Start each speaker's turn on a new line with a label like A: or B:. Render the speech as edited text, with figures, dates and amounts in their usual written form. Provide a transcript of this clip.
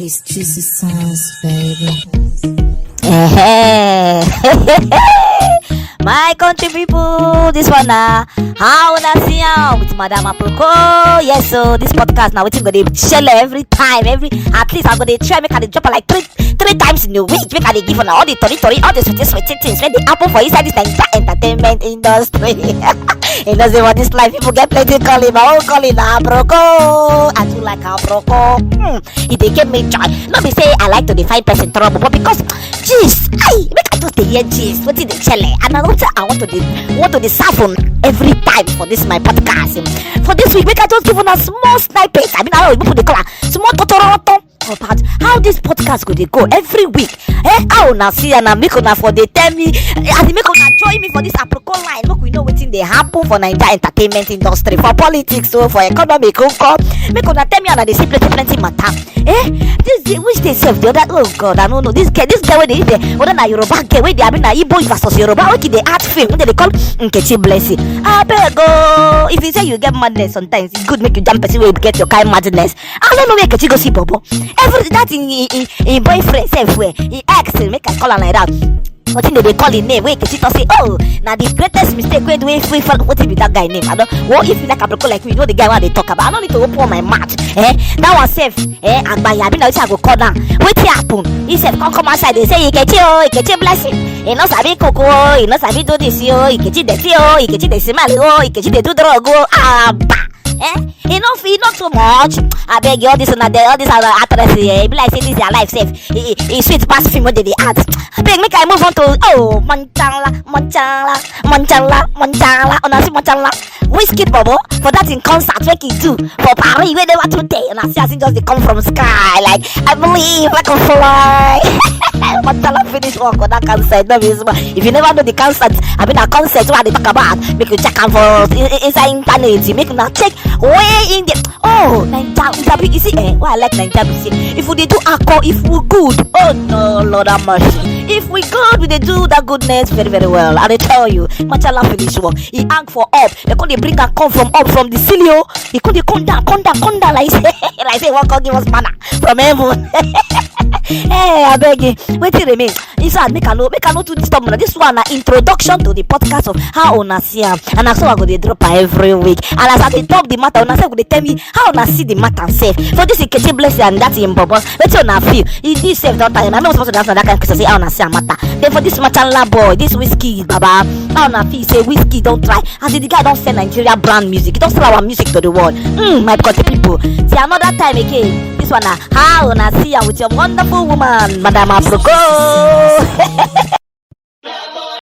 A: It's juicy sounds, baby.
B: My country people, this one how una see with Madam Aproko. Yes, so this podcast now wetin go dey share every time, at least I go dey try make I dey drop like three times in a week. Make I dey give una all the tori, all the sweet things wey dey happen for inside this entertainment industry. You know say for this life people get plenty calling, my own calling na Aproko. I do like Aproko. It dey give me joy. Not be say I like to dey find person trouble, but because jeez, make I just dey hear gist wetin dey shele, and I want to dey serve on every time for this my podcast. For this week, make I just give una small snippet. I mean, I know people dey call small totoroto about how this podcast go dey go every week. How una see and make una for dey tell me, and make una join me for this Aproko line. Make we know wetin dey happen for Naija entertainment industry, for politics, so for economy, make una tell me and I dey see plenty matter. This which they sef the other, oh God, I don't know. This girl wey dey there, whether na Yoruba girl wey dey, I mean na Igbo versus Yoruba, okay, they art film wey they call Nnkechi Blessing. Abeg go, if you say you get madness sometimes, it's good make you jump person wey get your kind madness. I don't know where Nkechi go see Bobo. Every that in boyfriend sef where he ex, make I call her like that. What they call his name? Wait, Kechito say, oh, now the greatest mistake when we what if that guy name? I don't. What if you like Aproko like we know the guy what they talk about? I don't need to open my mouth. That was safe. And by I now I go call down. What happen? He said, come outside. They say, Nnkechi Blessing. He knows I be cocoa. He knows I be do this yo. Nnkechi the yo. Nnkechi the smile yo. Nnkechi the do drug go. Enough too much. I beg you, all this other actresses. Be like say this their life safe. He sweet past film what they add. I beg make I move on to Monchala. Ona see Monchala. Wizkid Bobo for that in concert make he do for Paris where they were today. And I see just they come from sky like I believe I can fly. Monchala finish work on that concert. No, if you never know the concert, I mean a concert what they talk about, make you check out for inside internet. Make you check way in the Naija. You see, why I like Naija. If we do alcohol, if we good, oh no, Lord have mercy. If we good, we do that goodness very, very well. And I tell you, Monchala finish work. He hang for up. They couldn't bring and come from up from the ceiling. He couldn't come down like say, what God give us manna from heaven. I beg you. Wait till remain. Inside, make a note to disturb me. This one an introduction to the podcast of how una see am, and so I go dey drop every week. And as I dey talk the matter, una say go dey tell me how una see the matter safe. For this Nnkechi Blessing and that in Bobo, wetin una feel? This safe don't time. I'm not supposed to answer that kind of question. Say how una see a matter. Then for this Machala boy, this wizkid baba, how una feel? Say wizkid don't try. As the guy don't sell Nigeria brand music, he don't sell our music to the world. My country people. See another time again. This one how una see am with your wonderful woman, Madam Aproko.